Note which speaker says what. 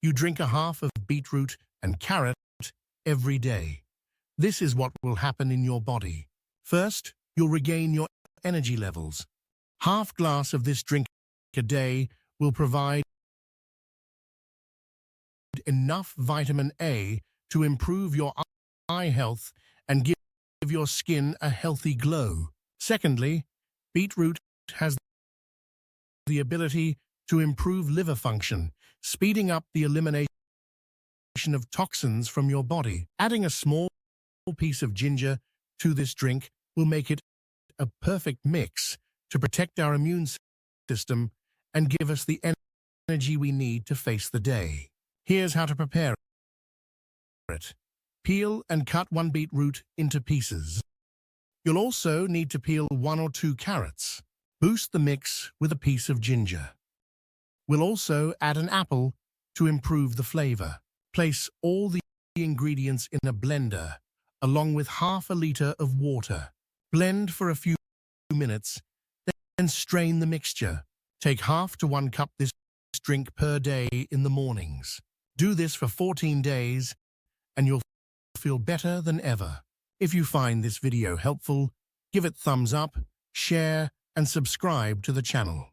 Speaker 1: You drink a half of beetroot and carrot every day. This is what will happen in your body. First, you'll regain your energy levels. Half glass of this drink a day will provide enough vitamin A to improve your eye health and give your skin a healthy glow. Secondly, beetroot has the ability to improve liver function, speeding up the elimination of toxins from your body. Adding a small piece of ginger to this drink will make it a perfect mix to protect our immune system and give us the energy we need to face the day. Here's how to prepare it. Peel and cut one beetroot into pieces. You'll also need to peel 1 or 2 carrots. Boost the mix with a piece of ginger. We'll also add an apple to improve the flavor. Place all the ingredients in a blender, along with half a liter of water. Blend for a few minutes, then strain the mixture. Take half to 1 cup this drink per day in the mornings. Do this for 14 days, and you'll feel better than ever. If you find this video helpful, give it thumbs up, share, and subscribe to the channel.